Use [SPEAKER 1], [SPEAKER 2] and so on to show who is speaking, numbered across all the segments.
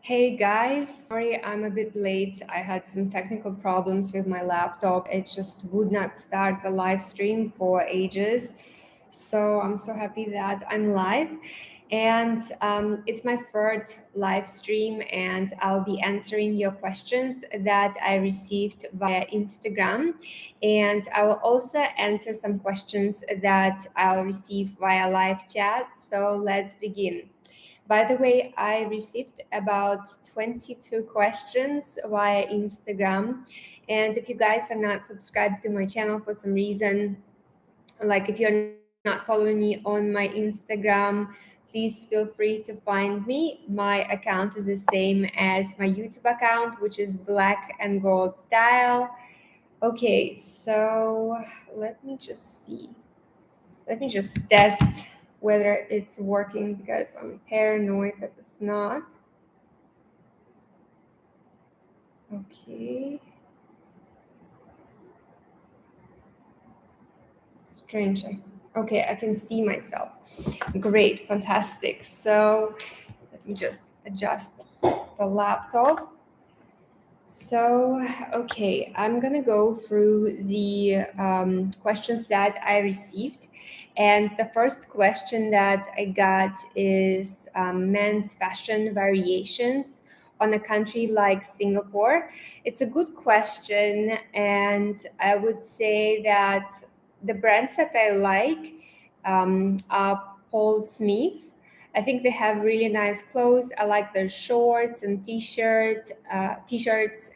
[SPEAKER 1] Hey guys, sorry I'm a bit late. I had some technical problems with my laptop. It just would not start the live stream for ages. So I'm so happy that I'm live. And it's my third live stream, and I'll be answering your questions that I received via Instagram. And I will also answer some questions that I'll receive via live chat. So let's begin. By the way, I received about 22 questions via Instagram. And if you guys are not subscribed to my channel for some reason, like if you're not following me on my Instagram, please feel free to find me. My account is the same as my YouTube account, which is black and gold style. Okay, so let me just see. Let me just test whether it's working because I'm paranoid that it's not. Okay. Strange. Okay, I can see myself. Great, fantastic. So let me just adjust the laptop. So, okay, I'm gonna go through the questions that I received. And the first question that I got is men's fashion variations on a country like Singapore. It's a good question, and I would say that the brands that I like are Paul Smith. I think they have really nice clothes. I like their shorts and t-shirts,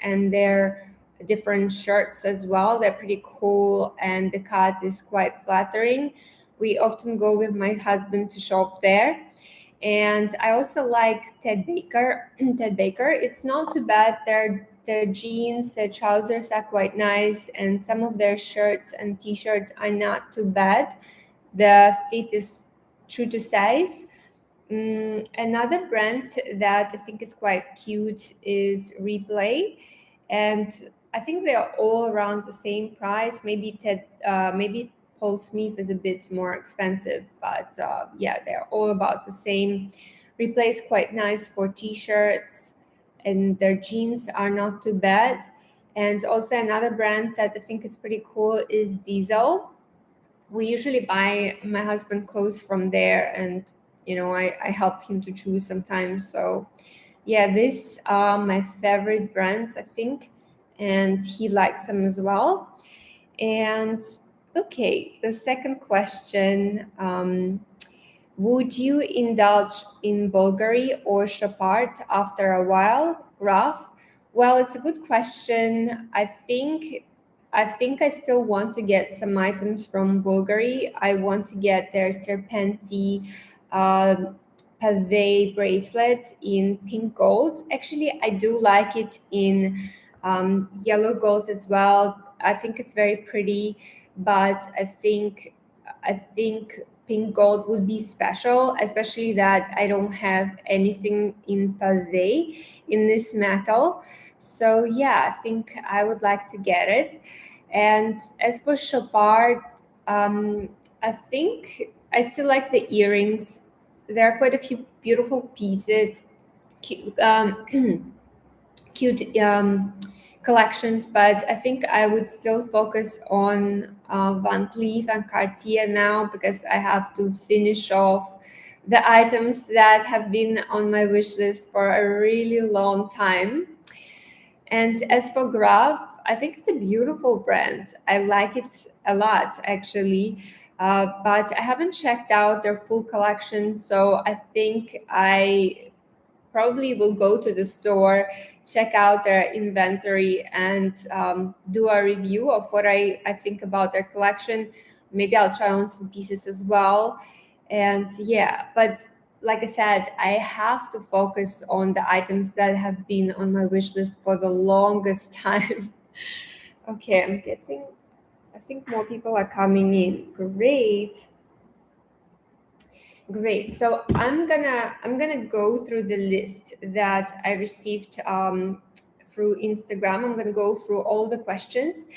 [SPEAKER 1] and their different shirts as well. They're pretty cool, and the cut is quite flattering. We often go with my husband to shop there. And I also like Ted Baker. Ted Baker. It's not too bad. Their jeans, their trousers are quite nice, and some of their shirts and t-shirts are not too bad. The fit is true to size. Another brand that I think is quite cute is Replay, and I think they are all around the same price. Maybe Paul Smith is a bit more expensive, but yeah, they're all about the same. Replay is quite nice for t-shirts, and their jeans are not too bad. And also another brand that I think is pretty cool is Diesel. We usually buy my husband clothes from there, and I helped him to choose sometimes. So yeah, these are my favorite brands, I think, and he likes them as well. And okay, the second question, would you indulge in Bulgari or Chopard after a while, Raf? Well, it's a good question. I think I still want to get some items from Bulgari. I want to get their Serpenti pave bracelet in pink gold. Actually, I do like it in yellow gold as well. I think it's very pretty, but I think pink gold would be special, especially that I don't have anything in pave in this metal. So yeah, I think I would like to get it. And as for Chopard, I think I still like the earrings. There are quite a few beautiful pieces, cute, cute collections, but I think I would still focus on Van Cleef and Cartier now, because I have to finish off the items that have been on my wish list for a really long time. And as for Graf, I think it's a beautiful brand. I like it a lot, actually. But I haven't checked out their full collection, so I think I probably will go to the store, check out their inventory, and do a review of what I think about their collection. Maybe I'll try on some pieces as well. And yeah, but like I said, I have to focus on the items that have been on my wish list for the longest time. Okay, I think more people are coming in. Great. Great. So I'm gonna go through the list that I received through Instagram. I'm gonna go through all the questions,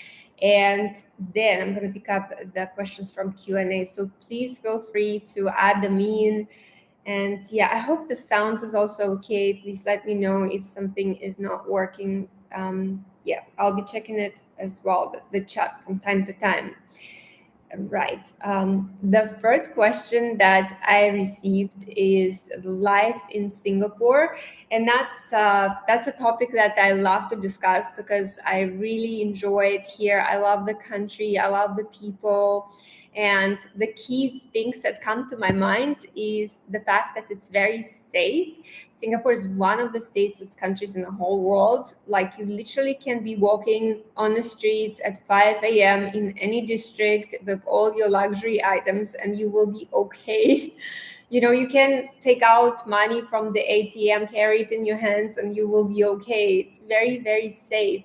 [SPEAKER 1] and then I'm gonna pick up the questions from Q&A. So please feel free to add them in, And yeah, I hope the sound is also okay. Please let me know if something is not working. Yeah, I'll be checking it as well, the chat from time to time. Right. The third question that I received is life in Singapore, and that's a topic that I love to discuss because I really enjoy it here. I love the country. I love the people. And the key things that come to my mind is the fact that it's very safe. Singapore is one of the safest countries in the whole world. Like, you literally can be walking on the streets at 5 a.m. in any district with all your luxury items and you will be okay. You know, you can take out money from the ATM, carry it in your hands, and you will be okay. It's very, very safe.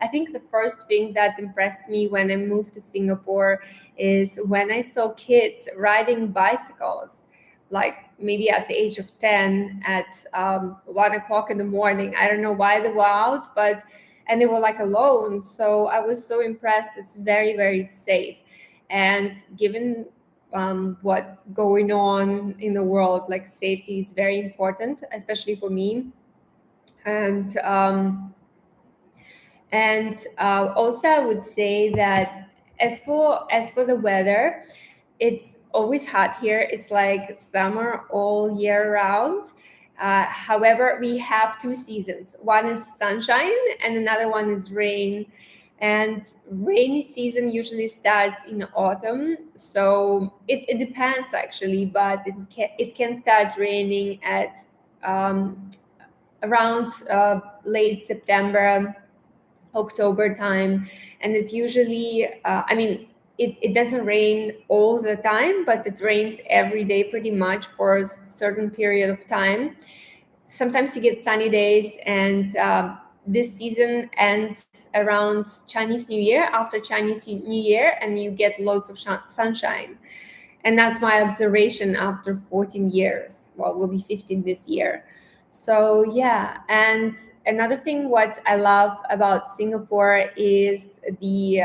[SPEAKER 1] I think the first thing that impressed me when I moved to Singapore is when I saw kids riding bicycles, like maybe at the age of 10 at 1 o'clock in the morning. I don't know why they were out, but and they were like alone. So I was so impressed. It's very, very safe. And given what's going on in the world, like safety is very important, especially for me. And also, I would say that as for the weather, it's always hot here. It's like summer all year round. However, we have two seasons. One is sunshine, and another one is rain. And rainy season usually starts in autumn, so it depends actually, but it can start raining at around late September, October time. And it usually, it doesn't rain all the time, but it rains every day pretty much for a certain period of time. Sometimes you get sunny days, and this season ends around Chinese New Year, after Chinese New Year, and you get loads of sunshine. And that's my observation after 14 years. Well, we'll be 15 this year. So yeah, and another thing what I love about Singapore is the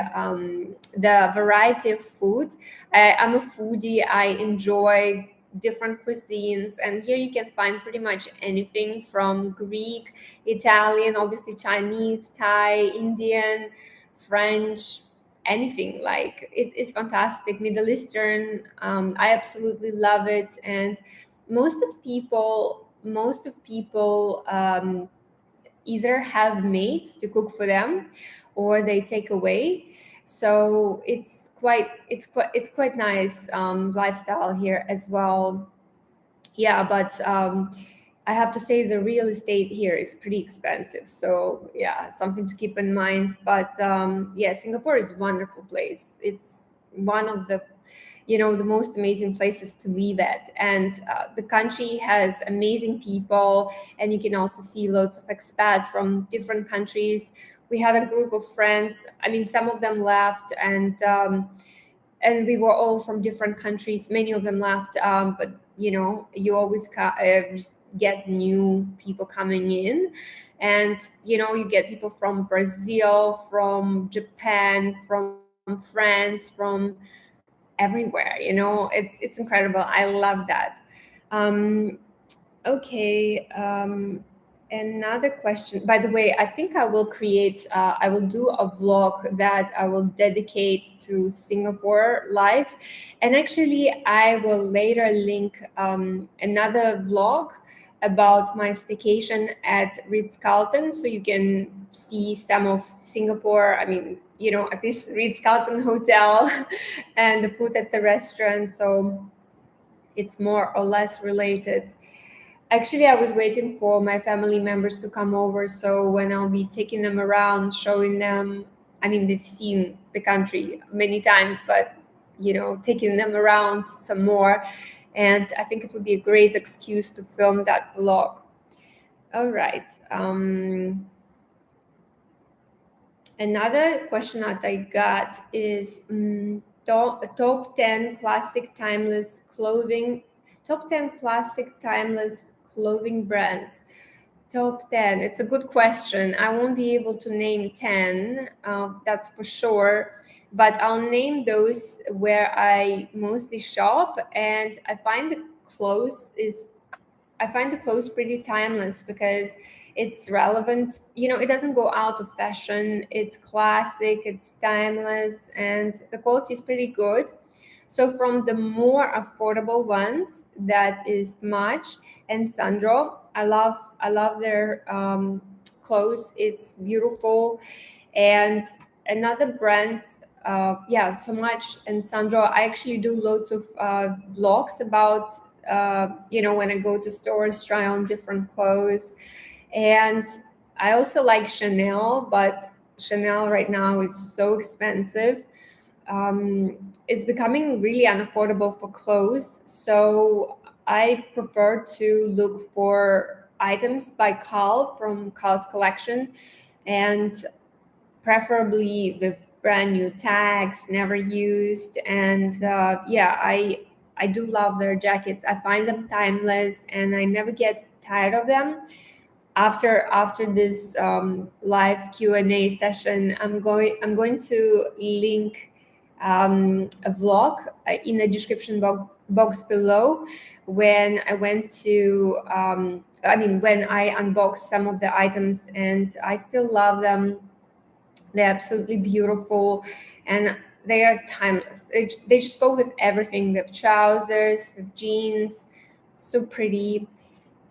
[SPEAKER 1] variety of food. I'm a foodie. I enjoy different cuisines, and here you can find pretty much anything from Greek, Italian, obviously Chinese, Thai, Indian, French, anything. Like, it's fantastic. Middle Eastern, I absolutely love it. And most of people either have maids to cook for them, or they take away. So it's quite nice lifestyle here as well. Yeah, but I have to say the real estate here is pretty expensive. So yeah, something to keep in mind. But yeah, Singapore is a wonderful place. It's one of the most amazing places to live at. And the country has amazing people, and you can also see lots of expats from different countries. We had a group of friends. I mean, some of them left, and we were all from different countries. Many of them left, but you always get new people coming in. And you get people from Brazil, from Japan, from France, from everywhere. It's incredible. I love that. um, Okay. Another question. By the way, I think I will do a vlog that I will dedicate to Singapore life. And actually, I will later link another vlog about my staycation at Ritz-Carlton, so you can see some of Singapore. I mean, at this Ritz-Carlton hotel and the food at the restaurant. So it's more or less related. Actually, I was waiting for my family members to come over. So when I'll be taking them around, showing them, I mean, they've seen the country many times, but, taking them around some more. And I think it would be a great excuse to film that vlog. All right. Another question that I got is top 10 classic timeless clothing, top 10 classic timeless clothing brands. Top 10. It's a good question. I won't be able to name 10, that's for sure. But I'll name those where I mostly shop, and I find the clothes is I find the clothes pretty timeless because it's relevant. You know, it doesn't go out of fashion. It's classic, it's timeless, and the quality is pretty good. So from the more affordable ones, that is Match and Sandro. I love their clothes. It's beautiful. And another brand, yeah, so Much and Sandro. I actually do loads of vlogs about when I go to stores, try on different clothes. And I also like Chanel, but Chanel right now is so expensive. It's becoming really unaffordable for clothes. So I prefer to look for items by Carl from Carl's collection, and preferably with brand new tags, never used. And yeah, I do love their jackets. I find them timeless, and I never get tired of them. After this live Q&A session, I'm going to link a vlog in the description box below, when I went to when I unboxed some of the items, and I still love them. They're absolutely beautiful, and they are timeless. They just go with everything, with trousers, with jeans. So pretty.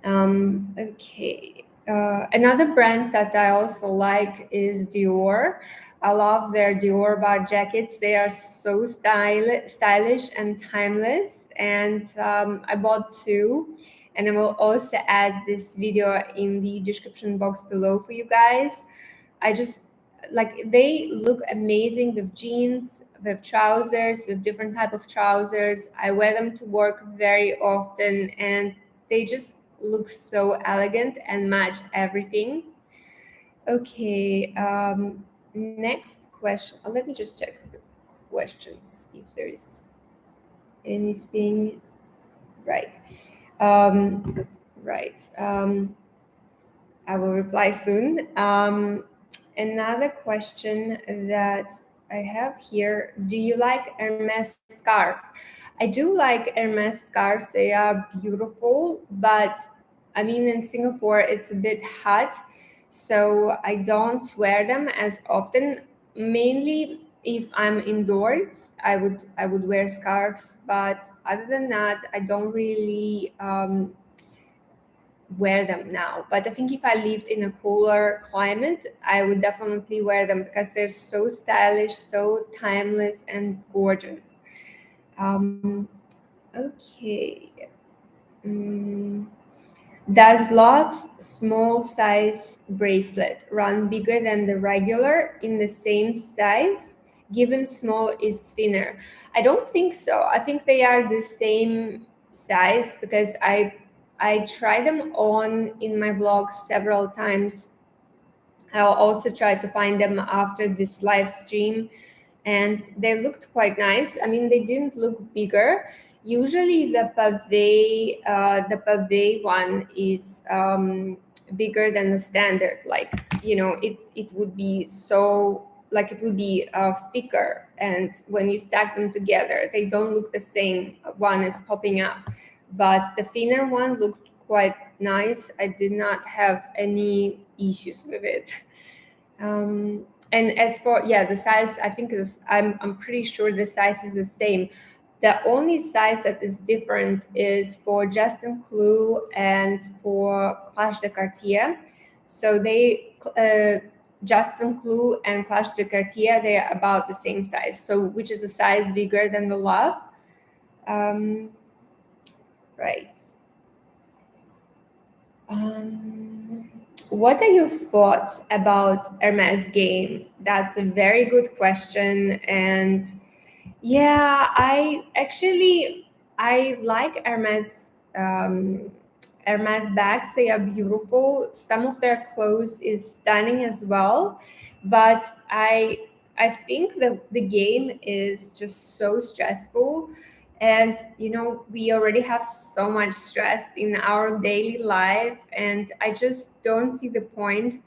[SPEAKER 1] Okay. Another brand that I also like is Dior. I love their Dior bar jackets. They are so stylish and timeless. And I bought two. And I will also add this video in the description box below for you guys. I just like, they look amazing with jeans, with trousers, with different type of trousers. I wear them to work very often, and they just look so elegant and match everything. Okay, next question. Let me just check the questions if there is anything. Right. Right. I will reply soon. Another question that I have here: do you like Hermes scarf? I do like Hermes scarves. They are beautiful, but I mean, in Singapore, it's a bit hot, so I don't wear them as often. Mainly, if I'm indoors, I would wear scarves, but other than that, I don't really wear them now. But I think if I lived in a cooler climate, I would definitely wear them because they're so stylish, so timeless, and gorgeous. Um, okay. Mm, does Love small size bracelet run bigger than the regular in the same size, given small is thinner? I don't think so. I think they are the same size because I tried them on in my vlogs several times. I'll also try to find them after this live stream, and they looked quite nice. I mean, they didn't look bigger. Usually, the pavé one is bigger than the standard. Like, it would be so, like, it would be thicker, and when you stack them together, they don't look the same. One is popping up, but the thinner one looked quite nice. I did not have any issues with it. And as for, yeah, the size, I think is, I'm pretty sure the size is the same. The only size that is different is for Justin Clue and for Clash de Cartier. So Justin Clue and Clash de Cartier, they are about the same size. So which is a size bigger than the Love. Um, right. Um, what are your thoughts about Hermes game? That's a very good question. And yeah, I like Hermes bags. They are beautiful. Some of their clothes is stunning as well, but I think the game is just so stressful, and we already have so much stress in our daily life, and I just don't see the point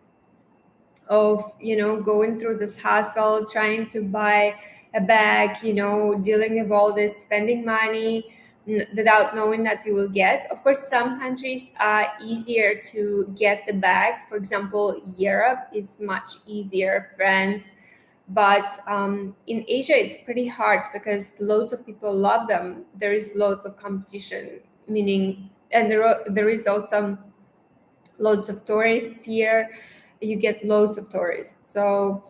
[SPEAKER 1] of going through this hassle, trying to buy a bag, dealing with all this, spending money, without knowing that you will get. Of course, some countries are easier to get the bag. For example, Europe is much easier, France. But in Asia, it's pretty hard because loads of people love them. There is loads of competition, meaning, and there is also loads of tourists here. You get loads of tourists. So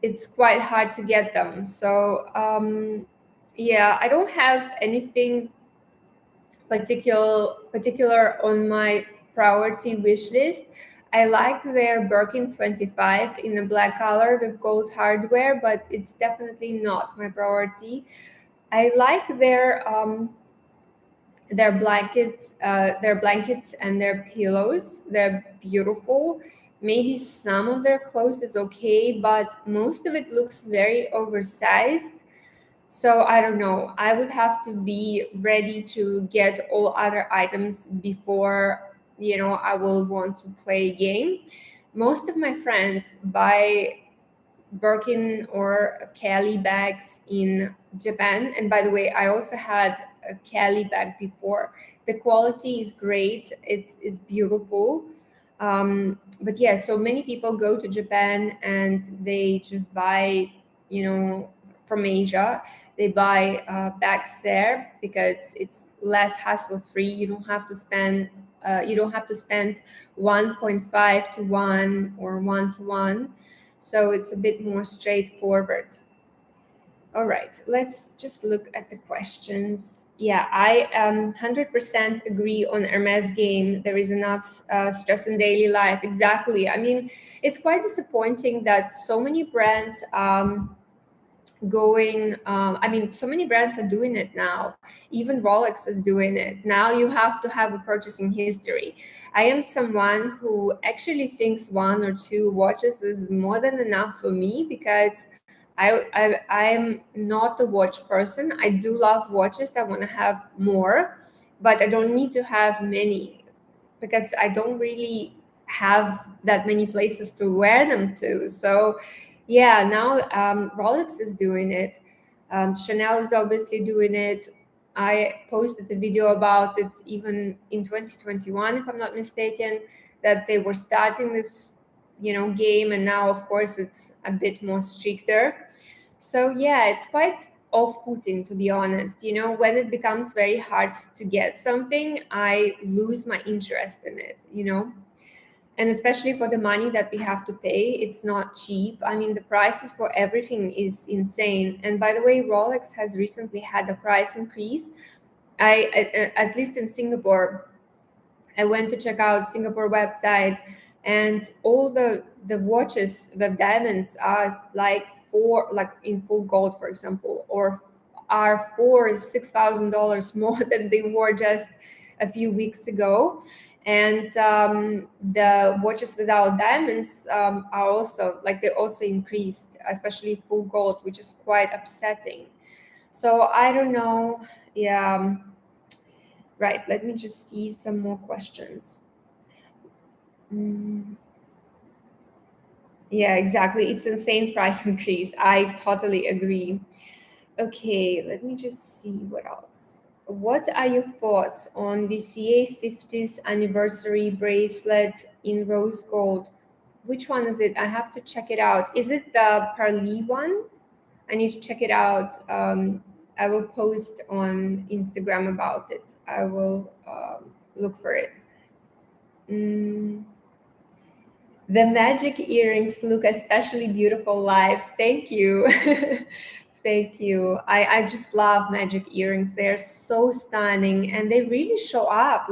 [SPEAKER 1] it's quite hard to get them. So yeah, I don't have anything particular on my priority wish list. I like their Birkin 25 in a black color with gold hardware, but it's definitely not my priority. I like their blankets and their pillows. They're beautiful. Maybe some of their clothes is okay, but most of it looks very oversized. So I don't know. I would have to be ready to get all other items before, I will want to play a game. Most of my friends buy Birkin or Kelly bags in Japan. And by the way, I also had a Kelly bag before. The quality is great. It's beautiful. But yeah, so many people go to Japan and they just buy, from Asia. They buy bags there because it's less hassle free. You don't have to spend 1.5 to 1 or 1 to 1, so it's a bit more straightforward. All right, let's just look at the questions. Yeah, I 100% agree on Hermes game. There is enough stress in daily life. Exactly. I mean, it's quite disappointing that so many brands so many brands are doing it now. Even Rolex is doing it now. You have to have a purchasing history. I am someone who actually thinks one or two watches is more than enough for me because I'm not a watch person. I do love watches. I want to have more, but I don't need to have many because I don't really have that many places to wear them to. So, yeah, now Rolex is doing it. Chanel is obviously doing it. I posted a video about it even in 2021, if I'm not mistaken, that they were starting this, game, and now, of course, it's a bit more stricter. So yeah, it's quite off-putting, to be honest. When it becomes very hard to get something, I lose my interest in it. And especially for the money that we have to pay, it's not cheap. I mean, the prices for everything is insane. And by the way, Rolex has recently had a price increase. At least in Singapore, I went to check out Singapore website, and all the watches with diamonds are like in full gold, for example, or are $6,000 more than they were just a few weeks ago. And the watches without diamonds are also they also increased, especially full gold, which is quite upsetting. So I don't know. Yeah. Right, let me just see some more questions. Mm, yeah, exactly. It's insane price increase. I totally agree. Okay, let me just see what else. What are your thoughts on VCA 50th anniversary bracelet in rose gold? Which one is it? I have to check it out. Is it the Parley one? I need to check it out. I will post on Instagram about it. I will look for it. Mm, the magic earrings look especially beautiful live. Thank you. Thank you. I just love magic earrings. They're so stunning and they really show up.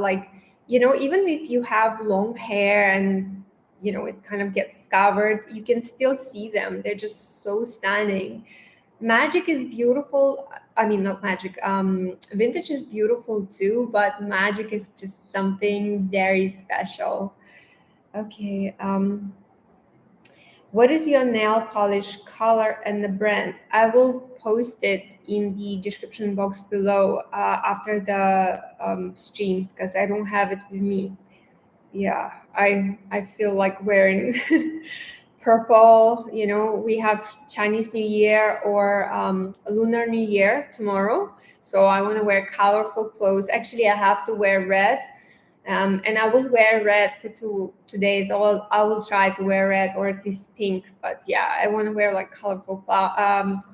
[SPEAKER 1] Even if you have long hair and, it kind of gets covered, you can still see them. They're just so stunning. Magic is beautiful. I mean, not magic. Vintage is beautiful too, but magic is just something very special. Okay. What is your nail polish color and the brand? I will post it in the description box below after the stream because I don't have it with me. Yeah, I feel like wearing purple. We have Chinese New Year or Lunar New Year tomorrow. So I want to wear colorful clothes. Actually, I have to wear red. And I will wear red for 2 days. I will try to wear red or at least pink. But yeah, I want to wear like colorful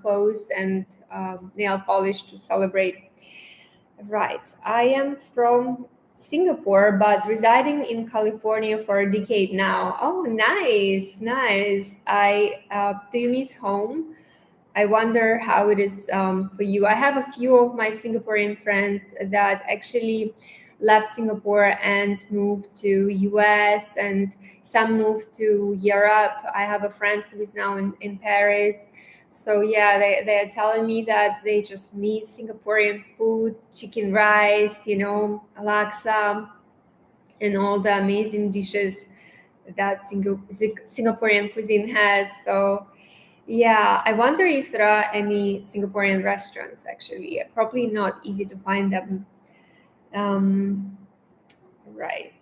[SPEAKER 1] clothes and nail polish to celebrate. Right. I am from Singapore, but residing in California for a decade now. Oh, nice, nice. Do you miss home? I wonder how it is for you. I have a few of my Singaporean friends that actually left Singapore and moved to US, and some moved to Europe. I have a friend who is now in Paris. So yeah, they're telling me that they just miss Singaporean food, chicken rice, laksa, and all the amazing dishes that Singaporean cuisine has. So yeah, I wonder if there are any Singaporean restaurants actually. Probably not easy to find them. Um, right.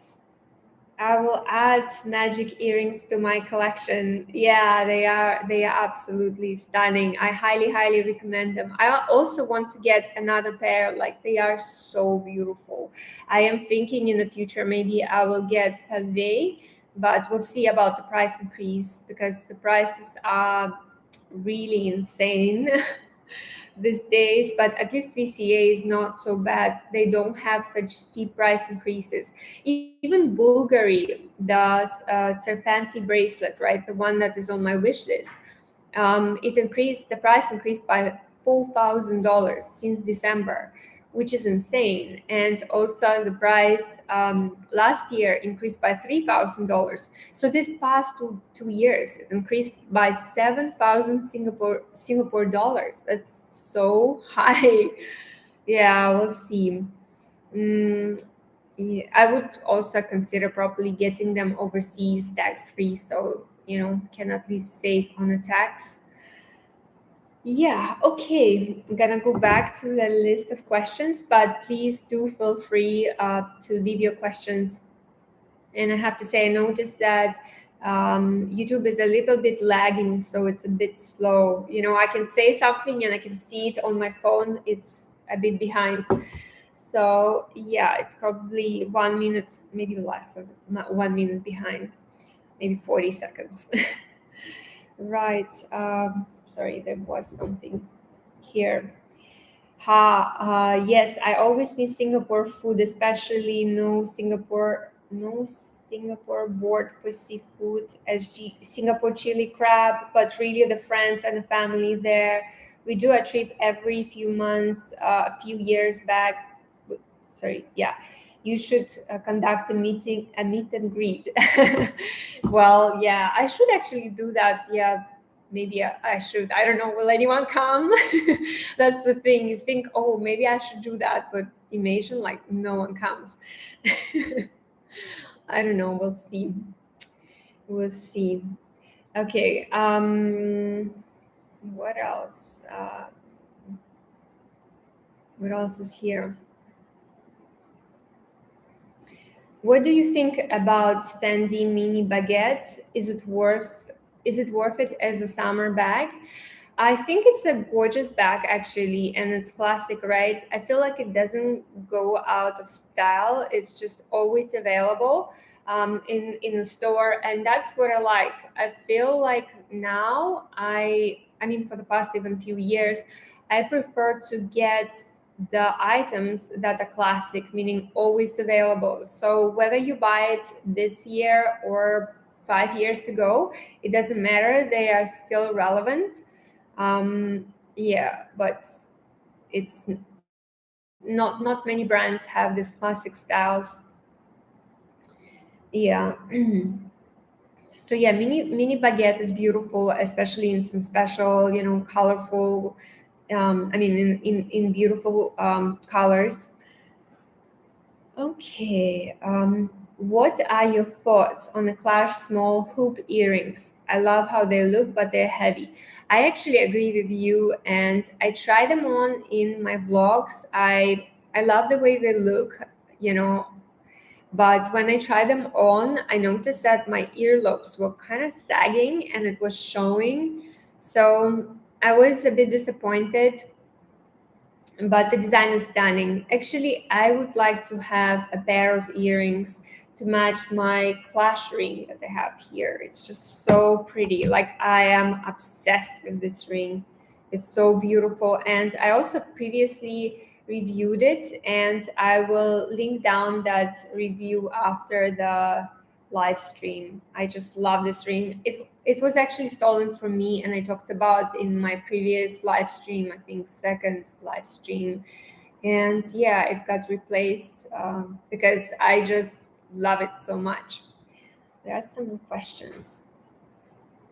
[SPEAKER 1] I will add magic earrings to my collection. Yeah, they are absolutely stunning. I highly recommend them. I also want to get another pair. Like they are so beautiful. I am thinking in the future maybe I will get pavé, but we'll see about the price increase because the prices are really insane these days. But at least VCA is not so bad. They don't have such steep price increases. Even Bulgari, the Serpenti bracelet, right, the one that is on my wish list, the price increased by $4,000 since December, which is insane. And also the price last year increased by $3,000. So this past two years, it increased by 7,000 Singapore dollars. That's so high. Yeah, we'll see. Mm, yeah, I would also consider probably getting them overseas tax free, so can at least save on a tax. Yeah, okay. I'm gonna go back to the list of questions, but please do feel free to leave your questions. And I have to say, I noticed that YouTube is a little bit lagging, so it's a bit slow. I can say something and I can see it on my phone. It's a bit behind. So yeah, it's probably 1 minute, maybe less of 1 minute behind, maybe 40 seconds. Right. Sorry, there was something here. Yes, I always miss Singapore food, especially no Singapore board for seafood, SG Singapore chili crab, but really the friends and the family there. We do a trip every few months, a few years back. Sorry, yeah. You should conduct a meet and greet. Well, yeah, I should actually do that. Yeah, maybe I should. I don't know. Will anyone come? That's the thing. You think, oh, maybe I should do that, but imagine like no one comes. I don't know. We'll see. We'll see. Okay. What else? What else is here? What do you think about Fendi mini baguette? Is it worth it as a summer bag? I think it's a gorgeous bag actually, and it's classic, right? I feel like it doesn't go out of style. It's just always available in a store, and that's what I like. I feel like now I mean for the past even few years, I prefer to get the items that are classic, meaning always available. So whether you buy it this year or 5 years ago, it doesn't matter. They are still relevant. Yeah, but it's not many brands have these classic styles. Yeah. So yeah, mini baguette is beautiful, especially in some special, colorful. I mean, in beautiful colors. Okay. What are your thoughts on the Clash small hoop earrings? I love how they look, but they're heavy. I actually agree with you, and I try them on in my vlogs. I love the way they look, you know, But when I tried them on, I noticed that my earlobes were kind of sagging and it was showing. So I was a bit disappointed, but the design is stunning. Actually, I would like to have a pair of earrings to match my clash ring that I have here. It's just so pretty. Like, I am obsessed with this ring. It's so beautiful. And I also previously reviewed it, and I will link down that review after the live stream. I just love this ring. It was actually stolen from me, and I talked about in my previous live stream, I think second live stream. And yeah, it got replaced because I just love it so much. There are some questions.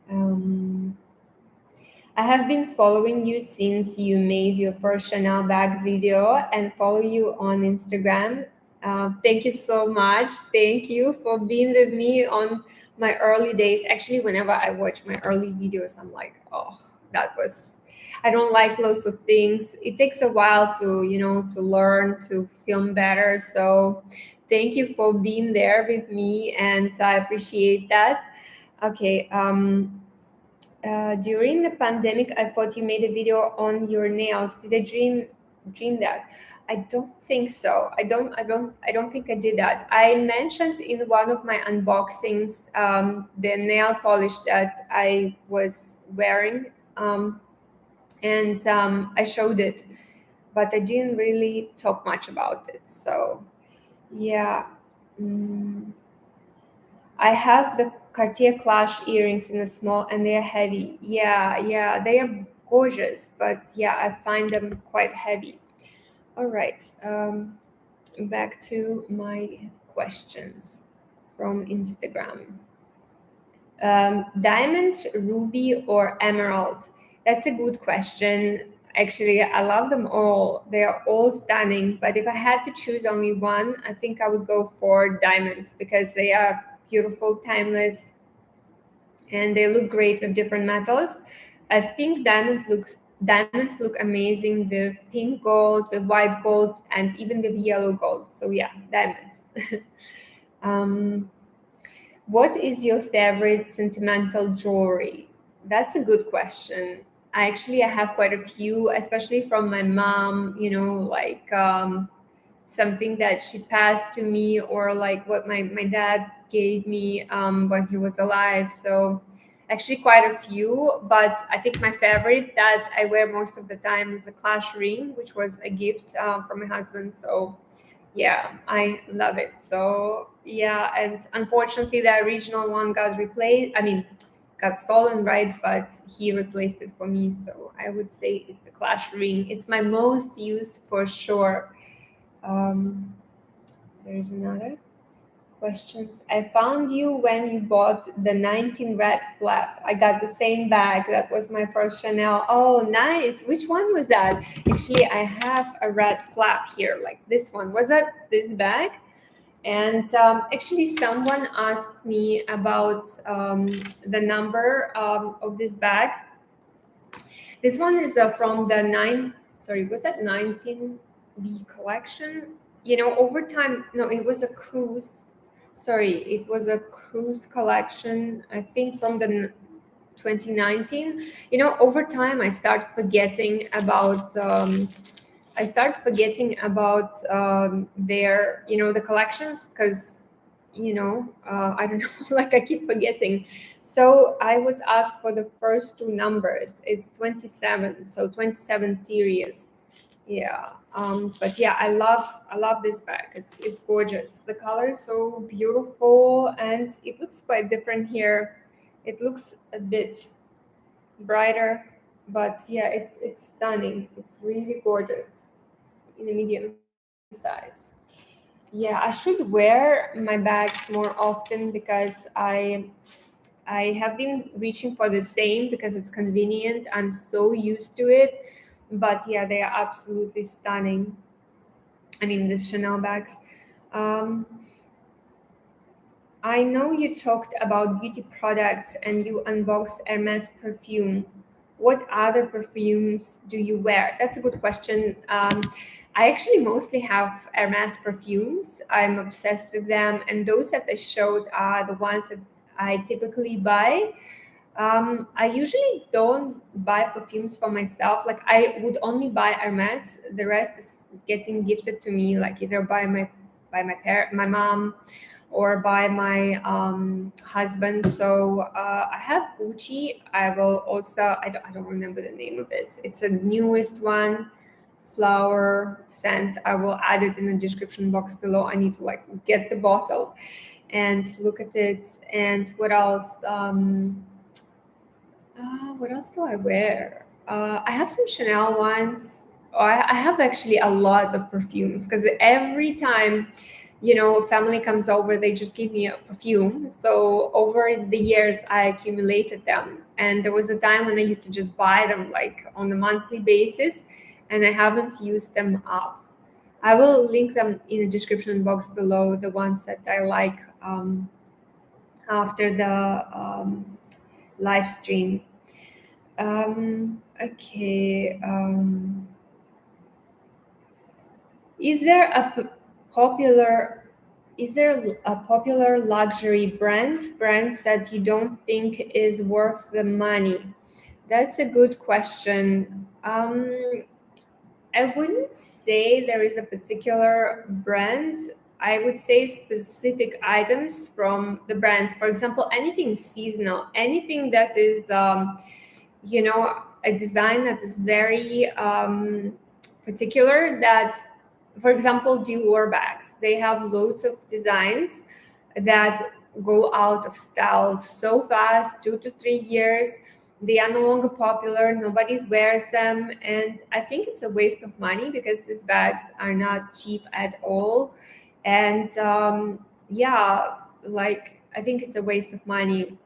[SPEAKER 1] Um, I have been following you since you made your first Chanel bag video and follow you on Instagram. Thank you so much. Thank you for being with me on my early days. Actually, whenever I watch my early videos, I'm like, oh, that was. I don't like lots of things. It takes a while to, to learn to film better. So, thank you for being there with me, and I appreciate that. Okay. During the pandemic, I thought you made a video on your nails. Did I dream that? I don't think so. I don't think I did that. I mentioned in one of my unboxings the nail polish that I was wearing, and I showed it, but I didn't really talk much about it. So yeah. Mm. I have the Cartier Clash earrings in a small, and they are heavy. Yeah, yeah, they are gorgeous, but yeah, I find them quite heavy. All right, back to my questions from Instagram. Diamond, ruby, or emerald? That's a good question. Actually, I love them all. They are all stunning. But if I had to choose only one, I think I would go for diamonds because they are beautiful, timeless, and they look great with different metals. I think diamonds look amazing with pink gold, with white gold, and even with yellow gold. So yeah, diamonds. um, what is your favorite sentimental jewelry? That's a good question. I have quite a few, especially from my mom, like something that she passed to me, or like what my dad gave me when he was alive. So actually quite a few, but I think my favorite that I wear most of the time is a Clash ring, which was a gift from my husband. So yeah, I love it. So yeah, and unfortunately the original one got replaced, got stolen, right? But he replaced it for me. So I would say it's a Clash ring. It's my most used for sure. um, there's another questions. I found you when you bought the 19 red flap. I got the same bag. That was my first Chanel. Oh, nice. Which one was that? Actually, I have a red flap here, like this one. Was that this bag? And actually, someone asked me about the number of this bag. This one is from the was that 19B collection? Over time, no, it was a cruise. Sorry, it was a cruise collection, I think from the 2019. Over time, I start forgetting about their, the collections, because I don't know, like I keep forgetting. So I was asked for the first two numbers. It's 27, so 27 series. Yeah. But yeah, I love this bag. It's gorgeous. The color is so beautiful, and it looks quite different here. It looks a bit brighter, but yeah, it's stunning. It's really gorgeous in a medium size. Yeah, I should wear my bags more often because I have been reaching for the same because it's convenient. I'm so used to it. But yeah, they are absolutely stunning. The Chanel bags. Um, I know you talked about beauty products and you unboxed Hermes perfume. What other perfumes do you wear? That's a good question. I actually mostly have Hermes perfumes. I'm obsessed with them, and those that I showed are the ones that I typically buy. I usually don't buy perfumes for myself. Like I would only buy Hermes. The rest is getting gifted to me, like either my mom, or by my husband. So I have Gucci. I will also I don't remember the name of it. It's the newest one, flower scent. I will add it in the description box below. I need to like get the bottle and look at it. And what else do I wear? I have some Chanel ones. I have actually a lot of perfumes because every time, a family comes over, they just give me a perfume. So over the years, I accumulated them. And there was a time when I used to just buy them like on a monthly basis, and I haven't used them up. I will link them in the description box below, the ones that I like after the live stream. Okay. Is there popular is there a popular luxury brands that you don't think is worth the money? That's a good question. I wouldn't say there is a particular brand. I would say specific items from the brands. For example, anything seasonal, anything that is a design that is very particular. That, for example, Dior bags, they have loads of designs that go out of style so fast, 2 to 3 years. They are no longer popular, nobody wears them, and I think it's a waste of money because these bags are not cheap at all. And yeah, like I think it's a waste of money.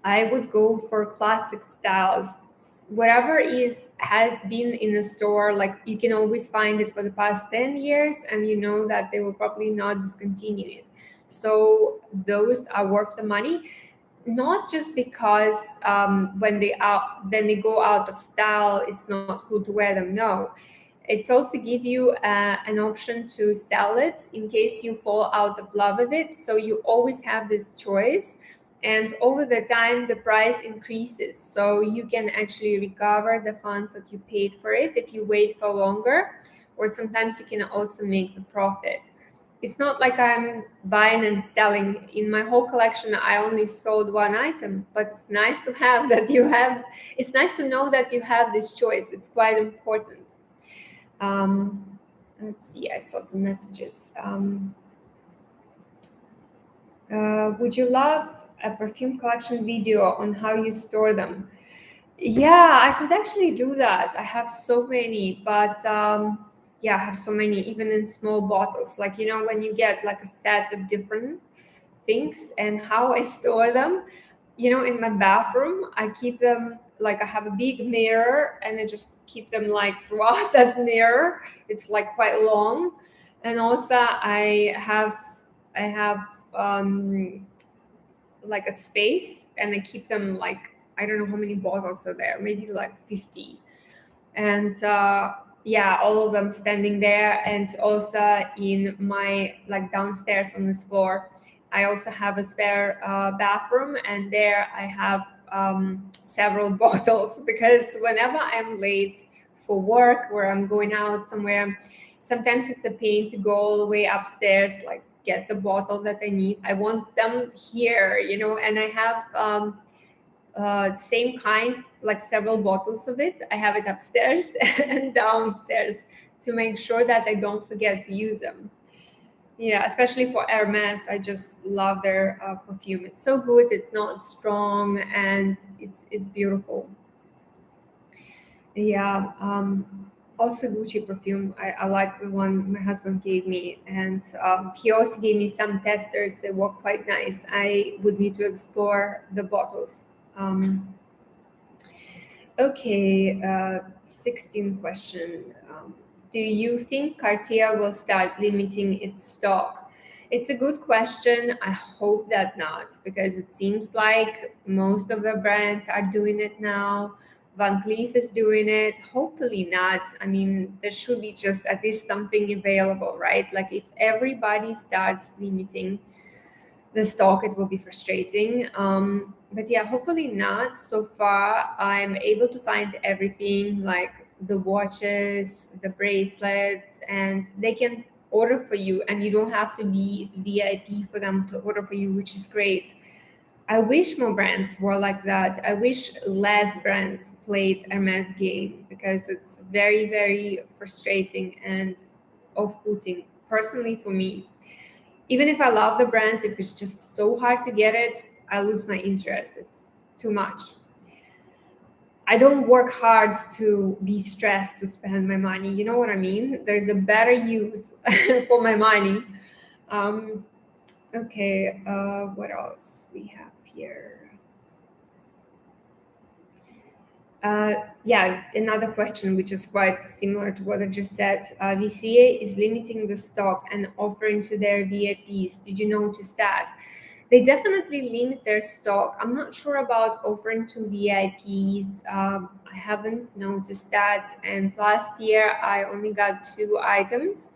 [SPEAKER 1] I would go for classic styles. Whatever is has been in a store, like you can always find it for the past 10 years, and you know that they will probably not discontinue it. So those are worth the money, not just because then they go out of style, it's not cool to wear them. No, it's also give you an option to sell it in case you fall out of love with it. So you always have this choice, and over the time the price increases, so you can actually recover the funds that you paid for it if you wait for longer, or sometimes you can also make the profit. It's not like I'm buying and selling. In my whole collection I only sold one item, but it's nice to have that you have it's nice to know that you have this choice. It's quite important. Let's see, I saw some messages. Would you love a perfume collection video on how you store them? Yeah, I could actually do that. I have so many, but yeah, I have so many, even in small bottles. Like, when you get like a set of different things and how I store them, in my bathroom, I keep them like I have a big mirror and I just keep them like throughout that mirror. It's like quite long. And also I have like a space, and I keep them like, I don't know how many bottles are there, maybe like 50. And yeah, all of them standing there. And also in my like downstairs on this floor, I also have a spare bathroom, and there I have several bottles, because whenever I'm late for work or I'm going out somewhere, sometimes it's a pain to go all the way upstairs, like get the bottle that I need. I want them here, and I have same kind, like several bottles of it. I have it upstairs and downstairs to make sure that I don't forget to use them. Yeah, especially for Hermes, I just love their perfume. It's so good. It's not strong, and it's beautiful. Yeah. Also Gucci perfume. I like the one my husband gave me, and he also gave me some testers that were quite nice. I would need to explore the bottles. Okay, 16 question. Do you think Cartier will start limiting its stock? It's a good question. I hope that not, because it seems like most of the brands are doing it now. Van Cleef is doing it. Hopefully not. I mean, there should be just at least something available, right? Like if everybody starts limiting the stock, it will be frustrating. But yeah, hopefully not. So far, I'm able to find everything, like the watches, the bracelets, and they can order for you, and you don't have to be VIP for them to order for you, which is great. I wish more brands were like that. I wish less brands played Hermes game, because it's very, very frustrating and off-putting, personally for me. Even if I love the brand, if it's just so hard to get it, I lose my interest. It's too much. I don't work hard to be stressed to spend my money. You know what I mean? There's a better use for my money. Um, okay, what else we have here? Yeah, another question which is quite similar to what I just said. VCA is limiting the stock and offering to their VIPs. Did you notice that? They definitely limit their stock. I'm not sure about offering to VIPs. I haven't noticed that. And last year, I only got 2 items.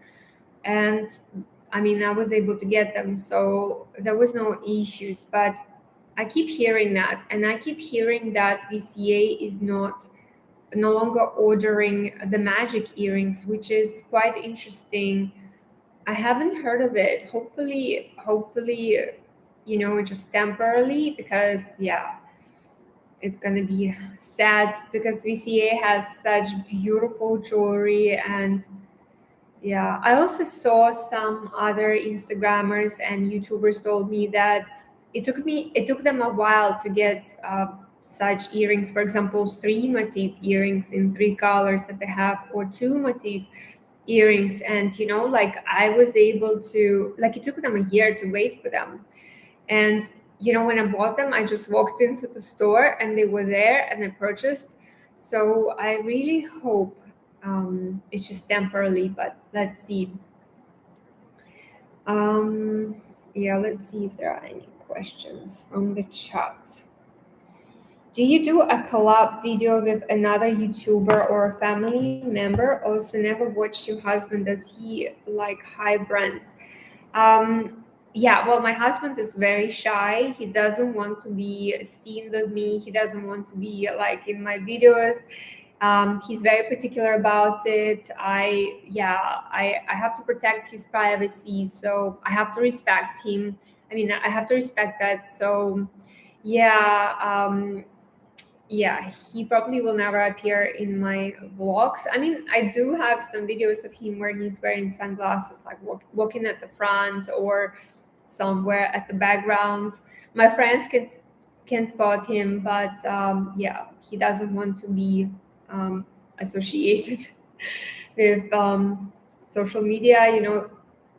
[SPEAKER 1] And I mean, I was able to get them. So there was no issues. But I keep hearing that. And I keep hearing that VCA is no longer ordering the magic earrings, which is quite interesting. I haven't heard of it. Hopefully, just temporarily, because yeah, it's gonna be sad because VCA has such beautiful jewelry. And yeah, I also saw some other Instagrammers and YouTubers told me that it took them a while to get such earrings. For example, 3 motif earrings in 3 colors that they have, or 2 motif earrings. And like I was able to, like, it took them a year to wait for them. And when I bought them, I just walked into the store and they were there and I purchased. So I really hope it's just temporarily, but let's see. Um, yeah, let's see if there are any questions from the chat. Do you do a collab video with another YouTuber or a family member? Also, never watched your husband. Does he like high brands? Yeah, well, my husband is very shy. He doesn't want to be seen with me. He doesn't want to be like in my videos. He's very particular about it. I have to protect his privacy, so I have to respect him. I mean, I have to respect that. So, yeah, yeah, he probably will never appear in my vlogs. I mean, I do have some videos of him where he's wearing sunglasses, like walking at the front or somewhere at the background. My friends can spot him, but yeah, he doesn't want to be associated with social media.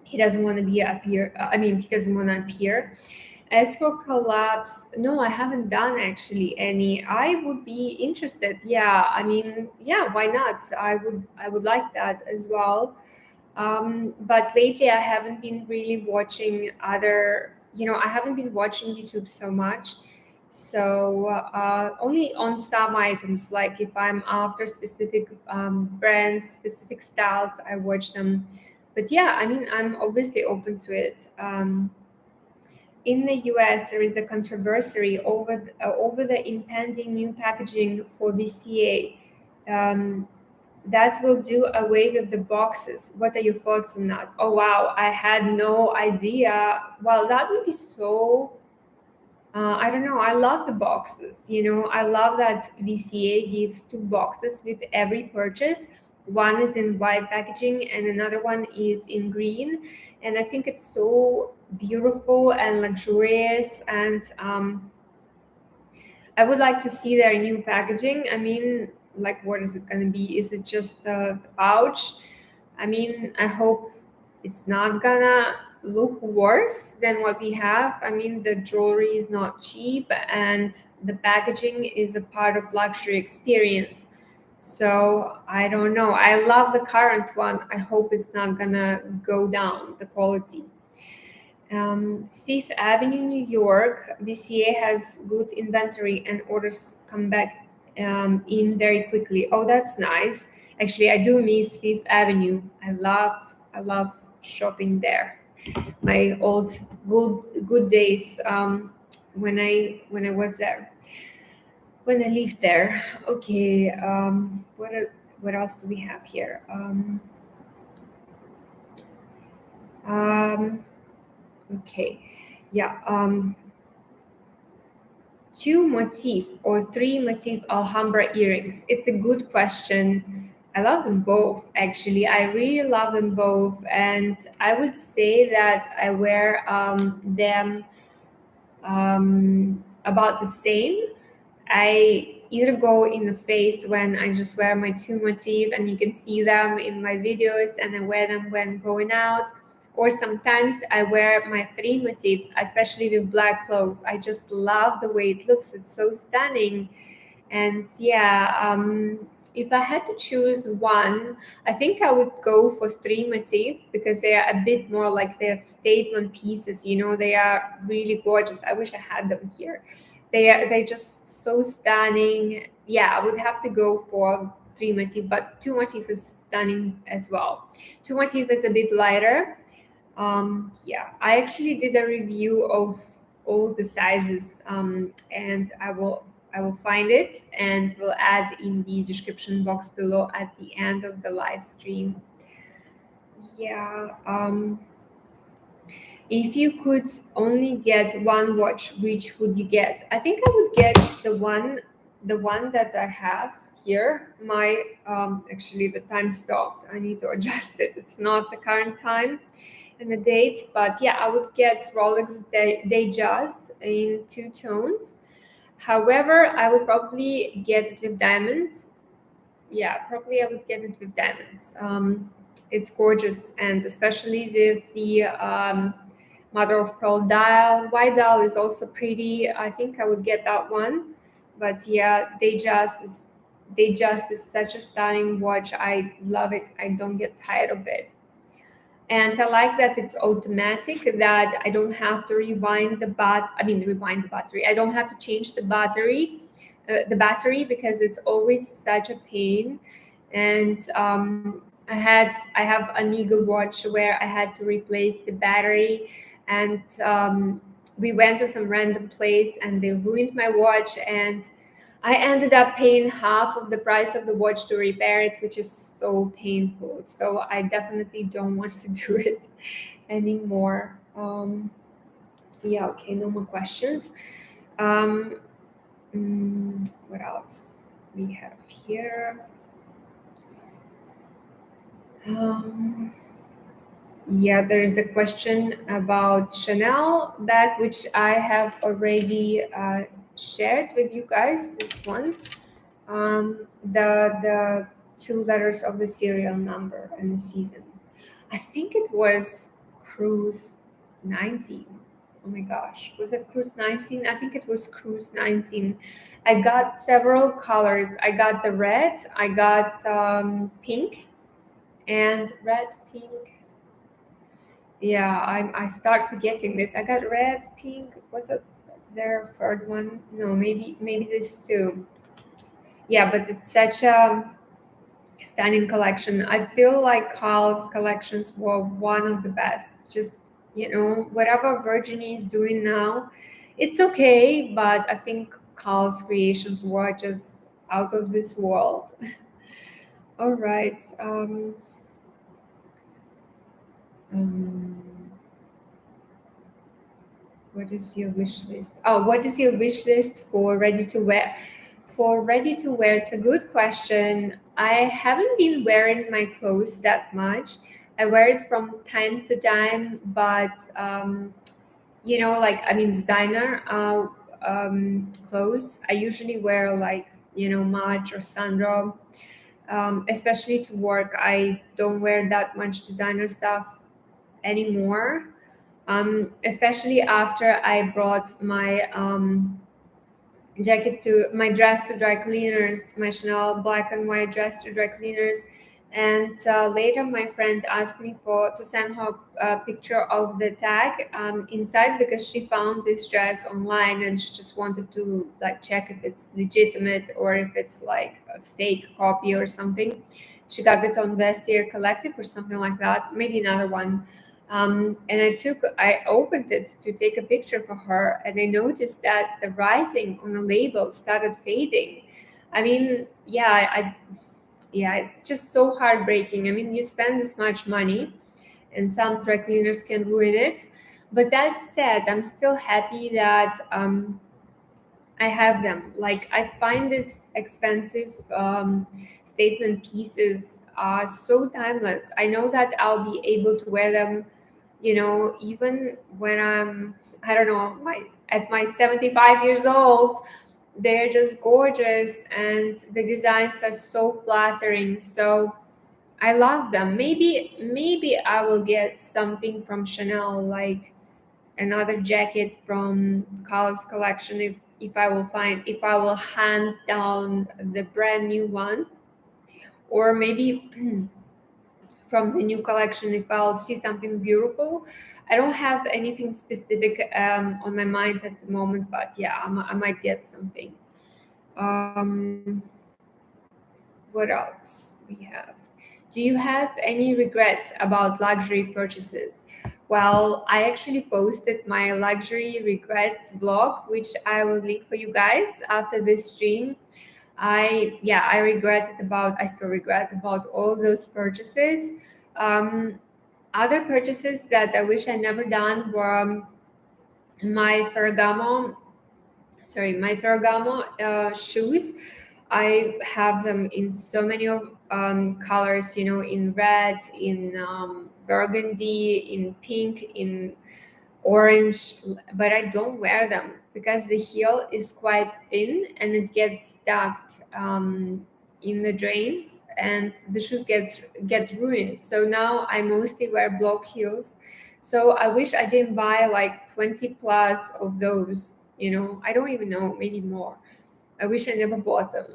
[SPEAKER 1] He doesn't want to be appear. I mean, he doesn't want to appear. As for collabs, no, I haven't done actually any. I would be interested. Yeah, I mean, yeah, why not? I would like that as well. But lately, I haven't been really watching other. I haven't been watching YouTube so much. So only on some items, like if I'm after specific brands, specific styles, I watch them. But yeah, I mean, I'm obviously open to it. In the US, there is a controversy over the impending new packaging for VCA that will do away with the boxes. What are your thoughts on that? Oh, wow, I had no idea. Well, that would be so. I don't know. I love the boxes. I love that VCA gives 2 boxes with every purchase. One is in white packaging and another one is in green. And I think it's so beautiful and luxurious. And I would like to see their new packaging. I mean, like, what is it going to be? Is it just the pouch? I mean, I hope it's not gonna look worse than what we have. I mean, the jewelry is not cheap and the packaging is a part of luxury experience. So I don't know. I love the current one. I hope it's not gonna go down the quality. Fifth Avenue, New York. VCA has good inventory and orders come back in very quickly. Oh, that's nice. Actually, I do miss Fifth Avenue. I love shopping there. My old good days when I was there, when I lived there. Okay, what else do we have here? Um, okay, yeah. Two motif or three motif Alhambra earrings? It's a good question. I love them both, actually. I really love them both. And I would say that I wear them about the same. I either go in the face when I just wear my two motif and you can see them in my videos, and I wear them when going out, or sometimes I wear my three motif, especially with black clothes. I just love the way it looks. It's so stunning. And yeah, if I had to choose one, I think I would go for three motif because they are a bit more like they're statement pieces. They are really gorgeous. I wish I had them here. They're just so stunning. Yeah, I would have to go for three motif, but two motif is stunning as well. Two motif is a bit lighter. Yeah, I actually did a review of all the sizes, and I will find it and will add in the description box below at the end of the live stream. Yeah. If you could only get one watch, which would you get? I think I would get the one that I have here. My actually the time stopped. I need to adjust it. It's not the current time and the date, but yeah, I would get Rolex Datejust in two tones. However, I would probably get it with diamonds. Yeah, probably I would get it with diamonds. It's gorgeous, and especially with the mother of pearl dial. White dial is also pretty. I think I would get that one. But yeah, Datejust is such a stunning watch. I love it. I don't get tired of it. And I like that it's automatic, that I don't have to rewind the battery. I don't have to change the battery, because it's always such a pain. And I have an Eagle watch where I had to replace the battery, and we went to some random place and they ruined my watch, and I ended up paying half of the price of the watch to repair it, which is so painful. So I definitely don't want to do it anymore. Yeah, okay, no more questions. Um, what else we have here? Um, yeah, there is a question about Chanel bag, which I have already shared with you guys. This one. The two letters of the serial number and the season. I think it was Cruise 19. Oh my gosh, was it Cruise 19? I think it was Cruise 19. I got several colors. I got the red, I got pink, and red, pink. Yeah, I start forgetting this. I got red, pink. Was it their third one? No, maybe this too. Yeah, but it's such a stunning collection. I feel like Carl's collections were one of the best. Just, whatever Virginie is doing now, it's okay, but I think Carl's creations were just out of this world. All right. Um, what is your wish list? Oh, what is your wish list for ready to wear? For ready to wear, it's a good question. I haven't been wearing my clothes that much. I wear it from time to time, but designer clothes. I usually wear like March or Sandro, especially to work. I don't wear that much designer stuff anymore, especially after I brought my my dress to dry cleaners, my Chanel black and white dress to dry cleaners, And later my friend asked me to send her a picture of the tag inside, because she found this dress online and she just wanted to like check if it's legitimate or if it's like a fake copy or something. She got it on Vestiaire Collective or something like that, maybe another one. And I opened it to take a picture for her, and I noticed that the writing on the label started fading. I mean, yeah, it's just so heartbreaking. I mean, you spend this much money, and some dry cleaners can ruin it. But that said, I'm still happy that I have them. Like, I find this expensive statement pieces are so timeless. I know that I'll be able to wear them, even when I don't know, at my 75 years old. They're just gorgeous, and the designs are so flattering. So I love them. Maybe I will get something from Chanel, like another jacket from Carl's collection, if I will hand down the brand new one, or maybe from the new collection if I'll see something beautiful. I don't have anything specific on my mind at the moment, but yeah, I might get something. Um, what else we have? Do you have any regrets about luxury purchases? Well, I actually posted my luxury regrets vlog, which I will link for you guys after this stream. I still regret about all those purchases. Um, Other purchases that I wish I never done were my Ferragamo shoes. I have them in so many of colors, in red, in burgundy, in pink, in orange, but I don't wear them because the heel is quite thin and it gets stuck in the drains, and the shoes get ruined. So now I mostly wear block heels. So I wish I didn't buy like 20 plus of those. I don't even know, maybe more. I wish I never bought them.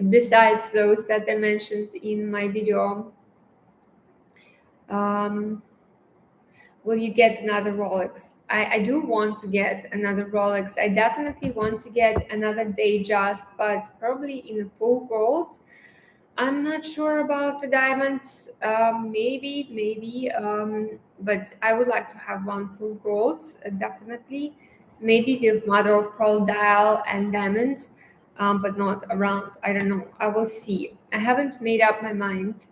[SPEAKER 1] Besides those that I mentioned in my video. Um, will you get another Rolex? I do want to get another Rolex. I definitely want to get another Datejust, but probably in a full gold. I'm not sure about the diamonds. Maybe. But I would like to have one full gold, definitely. Maybe with mother of pearl dial and diamonds, but not around. I don't know. I will see. I haven't made up my mind.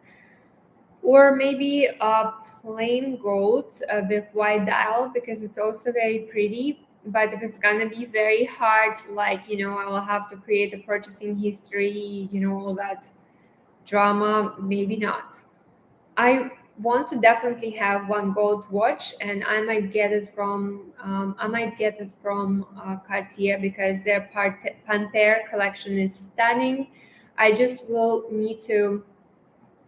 [SPEAKER 1] Or maybe a plain gold with white dial, because it's also very pretty. But if it's gonna be very hard, like, I will have to create a purchasing history, all that drama, maybe not. I want to definitely have one gold watch, and I might get it from Cartier, because their Panther collection is stunning. I just will need to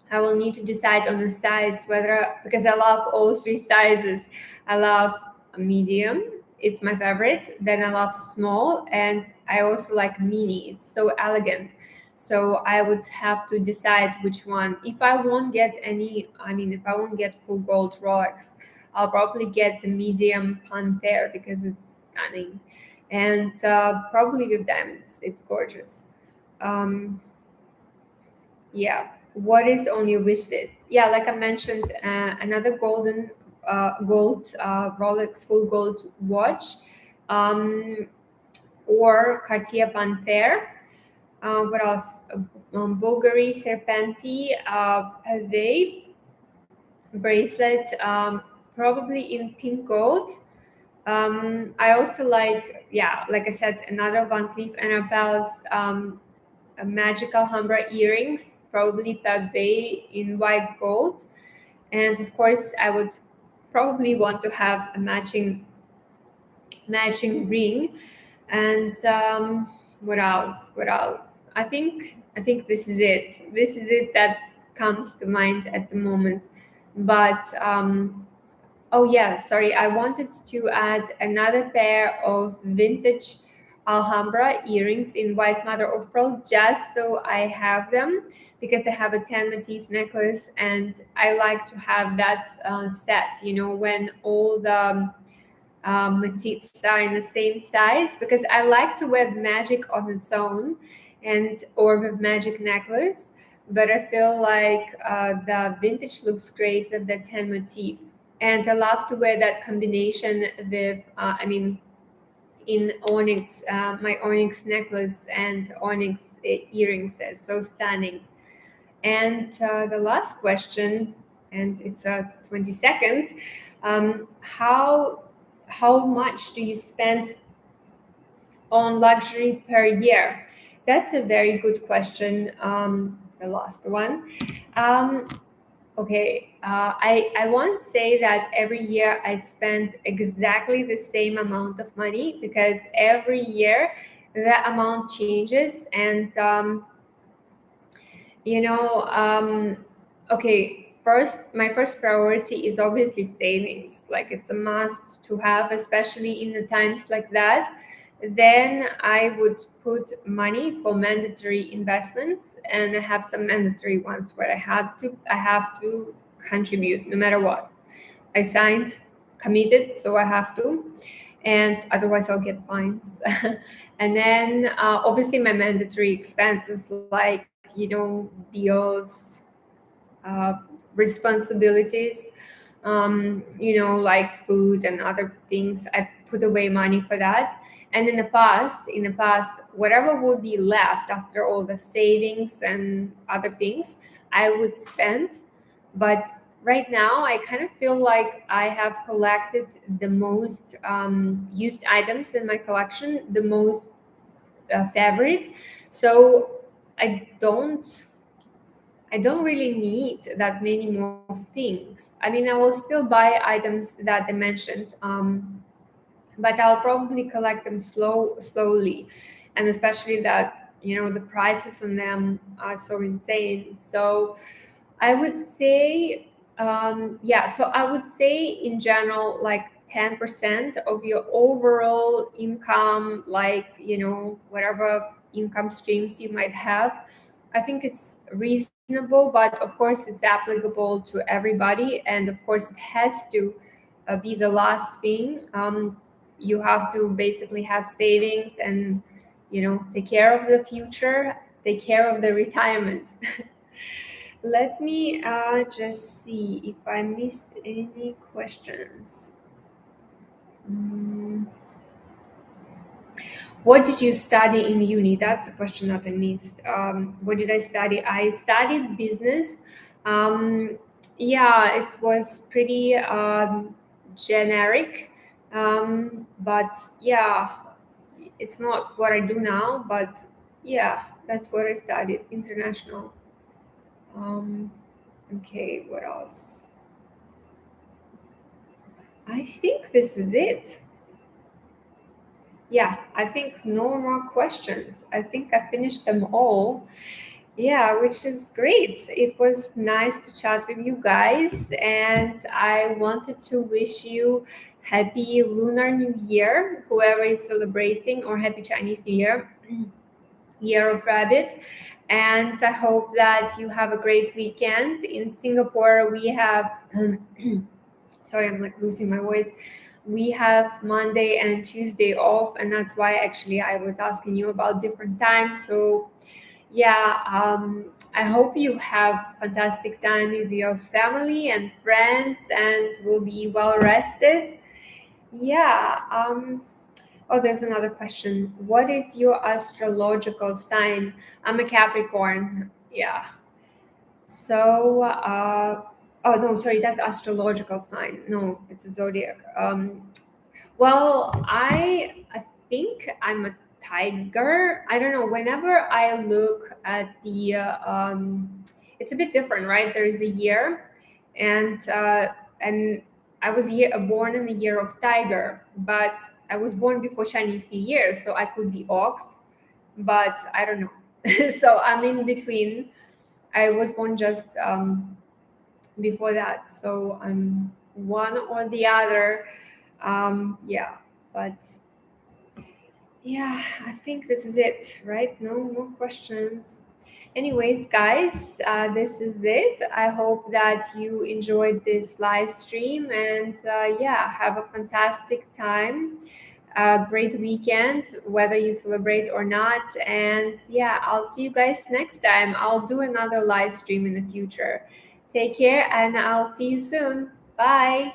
[SPEAKER 1] I will need to decide on the size, whether, because I love all three sizes. I love a medium, it's my favorite. Then I love small, and I also like mini. It's so elegant. So I would have to decide which one. If I won't get full gold Rolex, I'll probably get the medium Panther, because it's stunning, and probably with diamonds. It's gorgeous. Um, yeah. What is on your wish list? Yeah, like I mentioned, another gold Rolex full gold watch, um, or Cartier Panther. What else? Bulgari Serpenti Pavé bracelet, probably in pink gold. I also like, yeah, like I said, another Van Cleef and Arpels magical Alhambra earrings, probably pavé in white gold. And of course, I would probably want to have a matching ring. And what else? What else? I think this is it. This is it that comes to mind at the moment. But oh yeah, sorry. I wanted to add another pair of vintage Alhambra earrings in white mother of pearl, just so I have them, because I have a 10 motif necklace and I like to have that set, when all the motifs are in the same size, because I like to wear the magic on its own and or with magic necklace, but I feel like the vintage looks great with the 10 motif. And I love to wear that combination with, in onyx, my onyx necklace and onyx earrings. They're so stunning. And the last question, and it's 20 seconds. How much do you spend on luxury per year? That's a very good question. The last one. Um, Okay, I won't say that every year I spend exactly the same amount of money, because every year the amount changes. And you know, okay, my first priority is obviously savings. Like, it's a must to have, especially in the times like that. Then I would put money for mandatory investments, and I have some mandatory ones where I have to contribute no matter what. I signed, committed, so I have to, and otherwise I'll get fines. And then obviously my mandatory expenses, like, bills, uh, responsibilities, like food and other things. I put away money for that. And in the past, whatever would be left after all the savings and other things, I would spend. But right now, I kind of feel like I have collected the most used items in my collection, the most favorite. So I don't I don't really need that many more things. I mean, I will still buy items that I mentioned, but I'll probably collect them slowly, and especially that the prices on them are so insane. So I would say, yeah. So I would say in general, like 10% of your overall income, like whatever income streams you might have. I think it's reasonable, but of course it's applicable to everybody, and of course it has to be the last thing. You have to basically have savings and take care of the future, take care of the retirement. Let me just see if I missed any questions. Mm, What did you study in uni? That's a question that I missed. What did I study? I studied business. Yeah, it was pretty generic. But yeah, it's not what I do now, but yeah, that's what I studied, international. Um, okay, what else? I think this is it. Yeah, I think no more questions. I think I finished them all. Yeah, which is great. It was nice to chat with you guys, and I wanted to wish you happy Lunar New Year, whoever is celebrating, or happy Chinese New Year, Year of Rabbit. And I hope that you have a great weekend. In Singapore, we have sorry, I'm like losing my voice. We have Monday and Tuesday off, and that's why actually I was asking you about different times. So yeah, I hope you have fantastic time with your family and friends, and will be well rested. Yeah. Oh, there's another question. What is your astrological sign? I'm a Capricorn. Yeah. So, oh no, sorry, that's astrological sign. No, it's a zodiac. Well, I think I'm a tiger. I don't know. Whenever I look at it's a bit different, right? There's a year, and I was born in the year of tiger, but I was born before Chinese New Year, so I could be ox, but I don't know. So I'm in between. I was born just before that, so I'm one or the other. Yeah, but Yeah, I think this is it, right? No more questions. Anyways, guys, this is it. I hope that you enjoyed this live stream and yeah, have a fantastic time, a great weekend, whether you celebrate or not. And yeah, I'll see you guys next time. I'll do another live stream in the future. Take care, and I'll see you soon. Bye.